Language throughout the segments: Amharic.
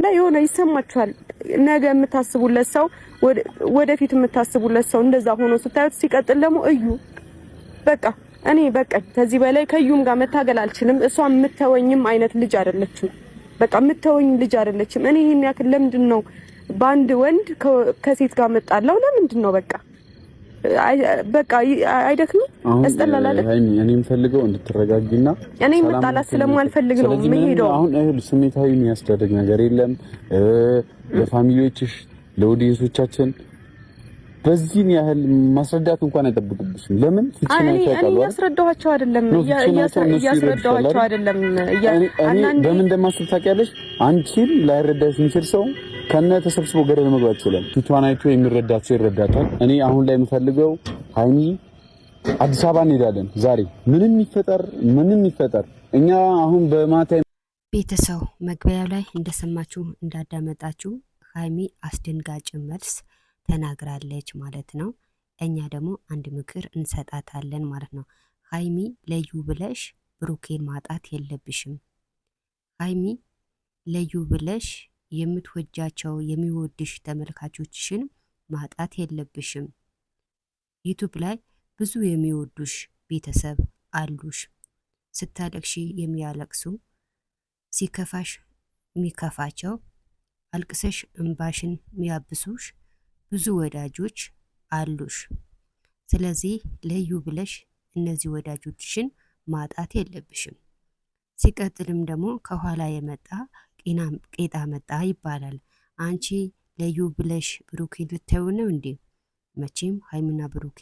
አይደለ የሆነ ይሰማችኋል ነገ የምታስቡለት ሰው ወደፊት የምታስቡለት ሰው እንደዛ ሆኖ ስታዩት ሲቀጥል ደግሞ እዩ በቃ እኔ በቃ ከዚህ በላይ ከዩም ጋር መታገል አልችልም እሷ የምትተወኝም አይነት ልጅ አይደለችም በቃ የምትተወኝ ልጅ አይደለችም እኔ ይሄን ያክል ለምንድነው ባንድ ወንድ ከሴት ጋር መጣለው ለምንድነው በቃ አይደክም አስጠላላ አይደል እኔም ፈልገው እንድትረጋጊና እኔ መጣላት ስለማልፈልግ ነው የምሄደው አሁን እህል ስሜታዊ የሚያስደርግ ነገር የለም ለፋሚሊዎችሽ ለኦዲየንሶቻችን በዚህን ያህል ማስረዳት እንኳን አይጠብቅብሽም ለምን እኔ ያስረዳኋቸው አይደለም ያስረዳኋቸው አይደለም እኔ በምን እንደማስረዳ ታውቂያለሽ አንቺን ላይረዳሽ የሚችል ሰው ከነ ተሰብስቦ ገደል መግባት ይችላል ፊቷን አይቶ የሚረዳቸው ይረዳታል እኔ አሁን ላይ የምፈልገው ሃይሚ አዲስ አበባ እንሄዳለን ዛሬ ምንም ይፈጠር እኛ አሁን በማታ ቤተሰው መግቢያው ላይ እንደሰማችሁ እንዳዳመጣችሁ ሃይሚ አስደንጋጭ መልስ ተናግራለች ማለት ነው እኛ ደግሞ አንድ ምክር እንሰጣታለን ማለት ነው ሃይሚ ለዩ ብለሽ ብሩኬን ማጣት የለብሽም ሃይሚ ለዩ ብለሽ የምትወጃቸው የሚወድሽ ተመልካቾችሽን ማጣት የለብሽም ዩቲዩብ ላይ ብዙ የሚወዱሽ ቤተሰብ አሉሽ ስታለቅሺ የሚያለቅሱ ሲከፋሽ የሚከፋቸው አልቅሰሽ እንባሽን የሚያብሱሽ ብዙ ወዳጆች አሉሽ ስለዚህ ለዩ ብለሽ እነዚህ ወዳጆችሽን ማጣት የለብሽም ሲቀጥልም ደግሞ ከኋላ የመጣ ቄጣ መጣ ይባላል አንቺ ለዩ ብለሽ ብሩኬ ልታዩ ነው እንዴ መቼም ሃይሚና ብሩኬ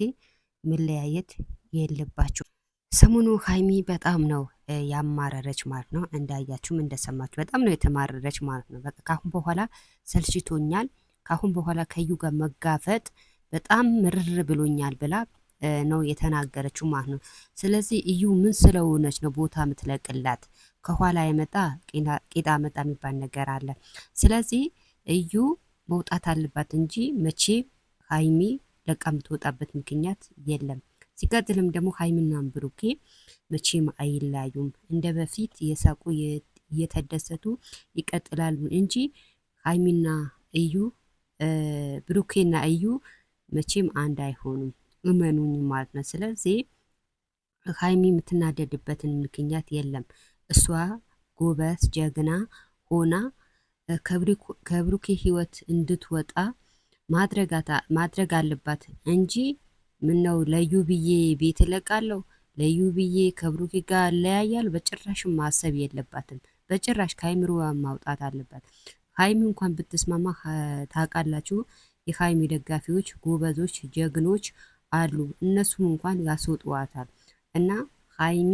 መለያየት የለባቸው ሰሞኑ ሃይሚ በጣም ነው ያማረረች ማለት ነው እንዳያችሁም እንደሰማችሁ በጣም ነው የተማረረች ማለት ነው በቃ ካሁን በኋላ ሰልችቶኛል ካሁን በኋላ ከዩ ጋር መጋፈጥ በጣም ምርር ብሎኛል ብላ ነው የተናገረችው ማለት ነው ስለዚህ እዩ ምን ስለሆነች ነው ቦታ ምትለቅላት ከኋላ የመጣ ቄጣ መጣ የሚባል ነገር አለ ስለዚህ እዩ መውጣት አለባት እንጂ መቼ ሃይሚ ለቃ ምትወጣበት ምክንያት የለም ሲቀጥልም ደግሞ ሃይሚና ብሩኬ መቼም አይላዩም እንደ በፊት የሳቁ የተደሰቱ ይቀጥላሉ እንጂ ሃይሚና እዩ ብሩኬና እዩ መቼም አንድ አይሆኑም እመኑኝ ማለት ነው ስለዚህ ሃይሚ የምትናደድበትን ምክንያት የለም እሷ ጎበዝ ጀግና ሆና ከብሩኬ ህይወት እንድትወጣ ማድረግ አለባት እንጂ ምነው ለዩ ብዬ ቤት እለቃለሁ ለዩ ብዬ ከብሩኬ ጋር ለያያል በጭራሽ ማሰብ የለባትም በጭራሽ ከአይምሮዋ ማውጣት አለባት ሃይሚ እንኳን ብትስማማ ታውቃላችሁ የሃይሚ ደጋፊዎች ጎበዞች ጀግኖች አሉ እነሱም እንኳን ያስወጡዋታል እና ሃይሚ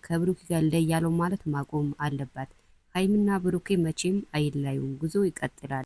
ከብሩኬ ጋር ለያለው ማለት ማቆም አለባት ሃይሚና ብሩኬ መቼም አይላዩም ጉዞ ይቀጥላል